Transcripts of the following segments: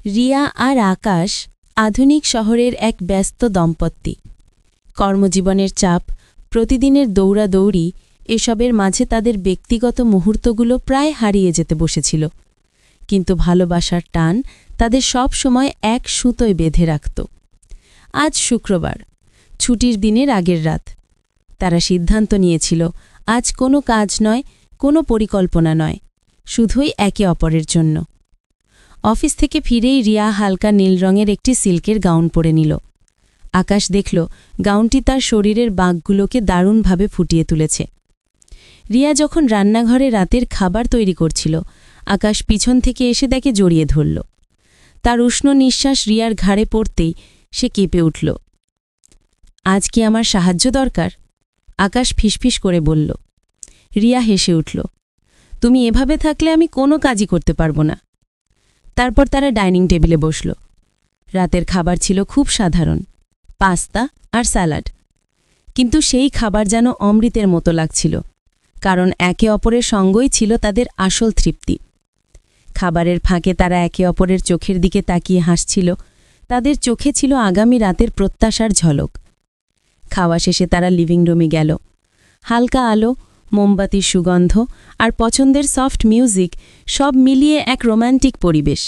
রিয়া আর আকাশ আধুনিক শহরের এক ব্যস্ত দম্পতি। কর্মজীবনের চাপ, প্রতিদিনের দৌড়াদৌড়ি, এসবের মাঝে তাদের ব্যক্তিগত মুহূর্তগুলো প্রায় হারিয়ে যেতে বসেছিল। কিন্তু ভালোবাসার টান তাদের সব সময় এক সুতোয় বেঁধে রাখত। আজ শুক্রবার, ছুটির দিনের আগের রাত। তারা সিদ্ধান্ত নিয়েছিল আজ কোনো কাজ নয়, কোনো পরিকল্পনা নয়, শুধুই একে অপরের জন্য। অফিস থেকে ফিরেই রিয়া হালকা নীল রঙের একটি সিল্কের গাউন পরে নিল। আকাশ দেখল গাউনটি তার শরীরের বাঁকগুলোকে দারুণভাবে ফুটিয়ে তুলেছে। রিয়া যখন রান্নাঘরে রাতের খাবার তৈরি করছিল, আকাশ পিছন থেকে এসে তাকে জড়িয়ে ধরল। তার উষ্ণ নিঃশ্বাস রিয়ার ঘাড়ে পড়তেই সে কেঁপে উঠল। আজ কি আমার সাহায্য দরকার? আকাশ ফিসফিস করে বলল। রিয়া হেসে উঠল। তুমি এভাবে থাকলে আমি কোনো কাজই করতে পারব না। তারপর তারা ডাইনিং টেবিলে বসল। রাতের খাবার ছিল খুব সাধারণ, পাস্তা আর স্যালাড। কিন্তু সেই খাবার যেন অমৃতের মতো লাগছিল, কারণ একে অপরের সঙ্গই ছিল তাদের আসল তৃপ্তি। খাবারের ফাঁকে তারা একে অপরের চোখের দিকে তাকিয়ে হাসছিল। তাদের চোখে ছিল আগামী রাতের প্রত্যাশার ঝলক। খাওয়া শেষে তারা লিভিং রুমে গেল। হালকা আলো, মোমবাতির সুগন্ধ আর পছন্দের সফট মিউজিক সব মিলিয়ে এক রোম্যান্টিক পরিবেশ।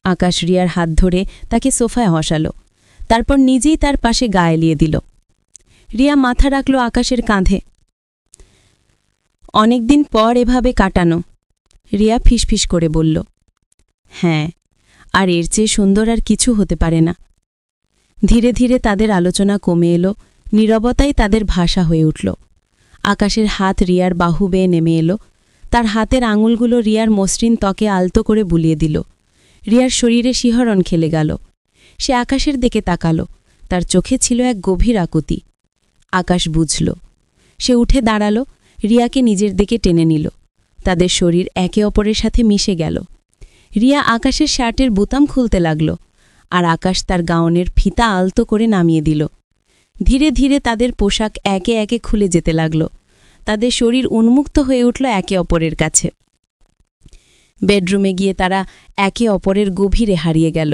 আকাশ রিয়ার হাত ধরে তাকে সোফায় বসাল, তারপর নিজেই তার পাশে গা এলিয়ে দিল। রিয়া মাথা রাখল আকাশের কাঁধে। অনেকদিন পর এভাবে কাটানো, রিয়া ফিসফিস করে বলল। হ্যাঁ, আর এর চেয়ে সুন্দর আর কিছু হতে পারে না। ধীরে ধীরে তাদের আলোচনা কমে এলো, নীরবতাই তাদের ভাষা হয়ে উঠল। আকাশের হাত রিয়ার বাহু বেয়ে নেমে এলো। তার হাতের আঙুলগুলো রিয়ার মসৃণ ত্বকে আলতো করে বুলিয়ে দিল। রিয়ার শরীরে শিহরণ খেলে গেল। সে আকাশের দিকে তাকাল। তার চোখে ছিল এক গভীর আকুতি। আকাশ বুঝল। সে উঠে দাঁড়াল, রিয়াকে নিজের দিকে টেনে নিল। তাদের শরীর একে অপরের সাথে মিশে গেল। রিয়া আকাশের শার্টের বোতাম খুলতে লাগল, আর আকাশ তার গাউনের ফিতা আলতো করে নামিয়ে দিল। ধীরে ধীরে তাদের পোশাক একে একে খুলে যেতে লাগল। তাদের শরীর উন্মুক্ত হয়ে উঠল একে অপরের কাছে। বেডরুমে গিয়ে তারা একে অপরের গভীরে হারিয়ে গেল।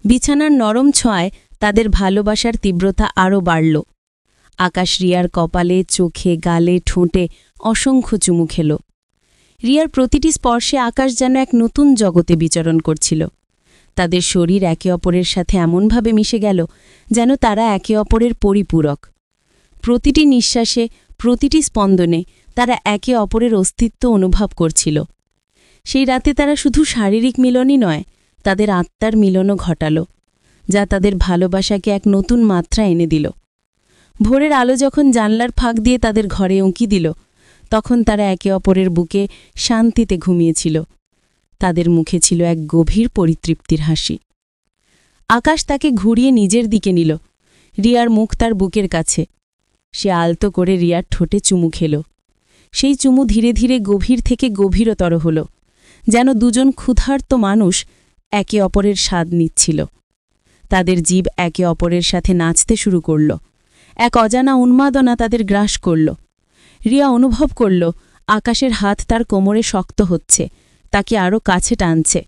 বিছানার নরম ছোঁয়ায় তাদের ভালোবাসার তীব্রতা আরও বাড়ল। আকাশ রিয়ার কপালে, চোখে, গালে, ঠোঁটে অসংখ্য চুমু খেল। রিয়ার প্রতিটি স্পর্শে আকাশ যেন এক নতুন জগতে বিচরণ করছিল। তাদের শরীর একে অপরের সাথে এমনভাবে মিশে গেল যেন তারা একে অপরের পরিপূরক। প্রতিটি নিঃশ্বাসে, প্রতিটি স্পন্দনে তারা একে অপরের অস্তিত্ব অনুভব করছিল। সেই রাতে তারা শুধু শারীরিক মিলনই নয়, তাদের আত্মার মিলনও ঘটাল, যা তাদের ভালোবাসাকে এক নতুন মাত্রা এনে দিল। ভোরের আলো যখন জানলার ফাঁক দিয়ে তাদের ঘরে উঁকি দিল, তখন তারা একে অপরের বুকে শান্তিতে ঘুমিয়েছিল। তাদের মুখে ছিল এক গভীর পরিতৃপ্তির হাসি। আকাশ তাকে ঘুরিয়ে নিজের দিকে নিল। রিয়ার মুখ তার বুকের কাছে। সে আলতো করে রিয়ার ঠোঁটে চুমু খেল। সেই চুমু ধীরে ধীরে গভীর থেকে গভীরতর হল, যেন দুজন ক্ষুধার্ত মানুষ একে অপরের স্বাদ নিচ্ছিল। তাদের জীব একে অপরের সাথে নাচতে শুরু করল। এক অজানা উন্মাদনা তাদের গ্রাস করল। রিয়া অনুভব করল আকাশের হাত তার কোমরে শক্ত হচ্ছে, তাকে আরও কাছে টানছে।